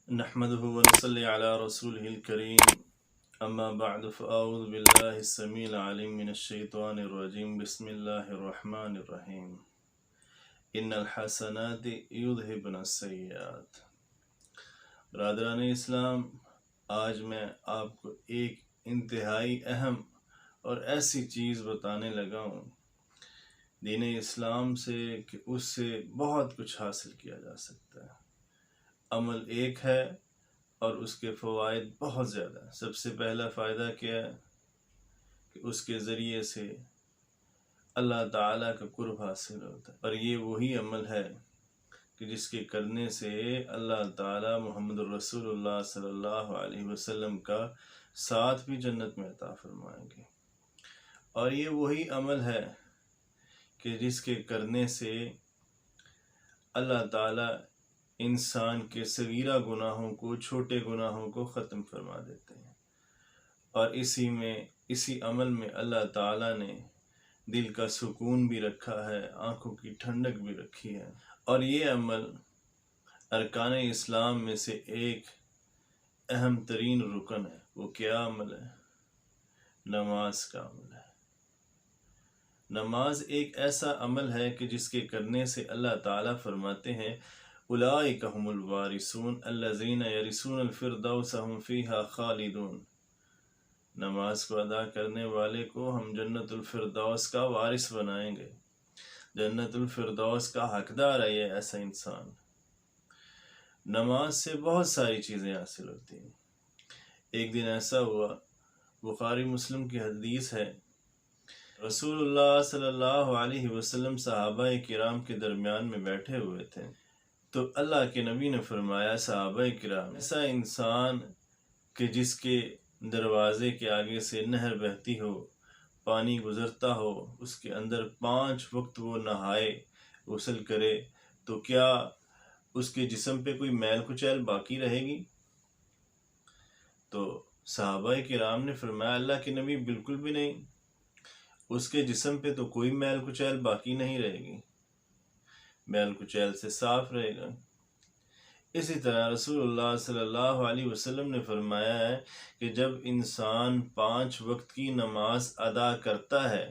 نحمده ونصلي على رسوله الكريم اما بعد فاعوذ بالله السميع العليم من الشيطان الرجيم بسم الله الرحمن الرحيم ان الحسنات يذهبن السيئات۔ برادران اسلام، آج میں آپ کو ایک انتہائی اہم اور ایسی چیز بتانے لگا ہوں دین اسلام سے کہ اس سے بہت کچھ حاصل کیا جا سکتا ہے۔ عمل ایک ہے اور اس کے فوائد بہت زیادہ ہیں۔ سب سے پہلا فائدہ کیا ہے کہ اس کے ذریعے سے اللہ تعالیٰ کا قرب حاصل ہوتا ہے، اور یہ وہی عمل ہے کہ جس کے کرنے سے اللہ تعالیٰ محمد رسول اللہ صلی اللہ علیہ وسلم کا ساتھ بھی جنت میں عطا فرمائیں گے، اور یہ وہی عمل ہے کہ جس کے کرنے سے اللہ تعالیٰ انسان کے صغیرہ گناہوں کو، چھوٹے گناہوں کو ختم فرما دیتے ہیں، اور اسی عمل میں اللہ تعالیٰ نے دل کا سکون بھی رکھا ہے، آنکھوں کی ٹھنڈک بھی رکھی ہے۔ اور یہ عمل ارکان اسلام میں سے ایک اہم ترین رکن ہے۔ وہ کیا عمل ہے؟ نماز کا عمل ہے۔ نماز ایک ایسا عمل ہے کہ جس کے کرنے سے اللہ تعالیٰ فرماتے ہیں اولئک هم الوارثون الذین یرثون الفردوس هم فیہا خالدون۔ نماز کو ادا کرنے والے کو ہم جنت الفردوس کا وارث بنائیں گے، جنت الفردوس کا حقدار ہے یہ ایسا انسان۔ نماز سے بہت ساری چیزیں حاصل ہوتی ہیں۔ ایک دن ایسا ہوا، بخاری مسلم کی حدیث ہے، رسول اللہ صلی اللہ علیہ وسلم صحابہ کرام کے درمیان میں بیٹھے ہوئے تھے، تو اللہ کے نبی نے فرمایا صحابہ کرام، ایسا انسان کہ جس کے دروازے کے آگے سے نہر بہتی ہو، پانی گزرتا ہو، اس کے اندر 5 وقت وہ نہائے، غسل کرے، تو کیا اس کے جسم پہ کوئی میل کچیل باقی رہے گی؟ تو صحابہ کرام نے فرمایا اللہ کے نبی بالکل بھی نہیں، اس کے جسم پہ تو کوئی میل کچیل باقی نہیں رہے گی، میل کچیل سے صاف رہے گا۔ اسی طرح رسول اللہ صلی اللہ علیہ وسلم نے فرمایا ہے کہ جب انسان 5 وقت کی نماز ادا کرتا ہے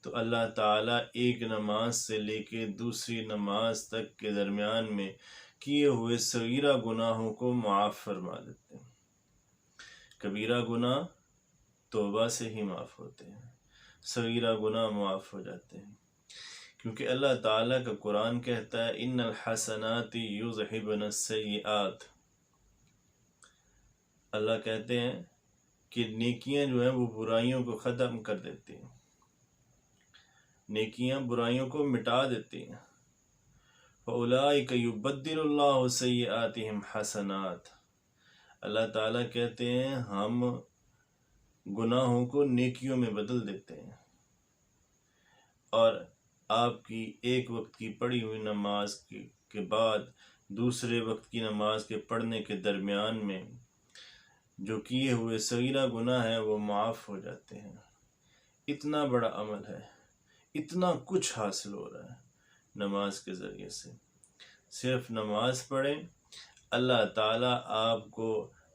تو اللہ تعالیٰ ایک نماز سے لے کے دوسری نماز تک کے درمیان میں کیے ہوئے صغیرہ گناہوں کو معاف فرما دیتے ہیں۔ کبیرہ گناہ توبہ سے ہی معاف ہوتے ہیں، صغیرہ گناہ معاف ہو جاتے ہیں، کیونکہ اللہ تعالیٰ کا قرآن کہتا ہے ان الحسنات یذہبن السیئات۔ اللہ کہتے ہیں کہ نیکیاں جو ہیں وہ برائیوں کو ختم کر دیتی ہیں، نیکیاں برائیوں کو مٹا دیتی ہیں۔ فَأُولَئِكَ يُبَدِّلُ اللَّهُ سَيِّئَاتِهِمْ حَسَنَاتٍ۔ اللہ تعالیٰ کہتے ہیں ہم گناہوں کو نیکیوں میں بدل دیتے ہیں، اور آپ کی ایک وقت کی پڑھی ہوئی نماز کے بعد دوسرے وقت کی نماز کے پڑھنے کے درمیان میں جو کیے ہوئے صغیرہ گناہ ہیں وہ معاف ہو جاتے ہیں۔ اتنا بڑا عمل ہے، اتنا کچھ حاصل ہو رہا ہے نماز کے ذریعے سے۔ صرف نماز پڑھیں، اللہ تعالیٰ آپ کو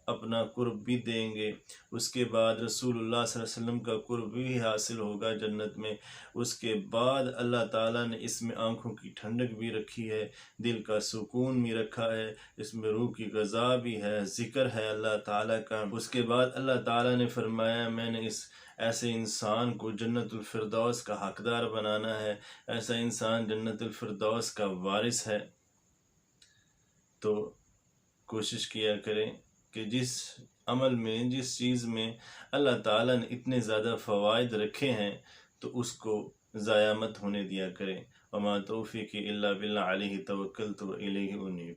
اپنا قرب بھی دیں گے، اس کے بعد رسول اللہ صلی اللہ علیہ وسلم کا قرب بھی حاصل ہوگا جنت میں، اس کے بعد اللہ تعالیٰ نے اس میں آنکھوں کی ٹھنڈک بھی رکھی ہے، دل کا سکون بھی رکھا ہے، اس میں روح کی غذا بھی ہے، ذکر ہے اللہ تعالیٰ کا۔ اس کے بعد اللہ تعالیٰ نے فرمایا میں نے اس ایسے انسان کو جنت الفردوس کا حقدار بنانا ہے، ایسا انسان جنت الفردوس کا وارث ہے۔ تو کوشش کیا کریں کہ جس عمل میں، جس چیز میں اللہ تعالیٰ نے اتنے زیادہ فوائد رکھے ہیں تو اس کو ضائع مت ہونے دیا کریں۔ وما توفیقی الا باللہ علیہ توکلت و الیہ انیب۔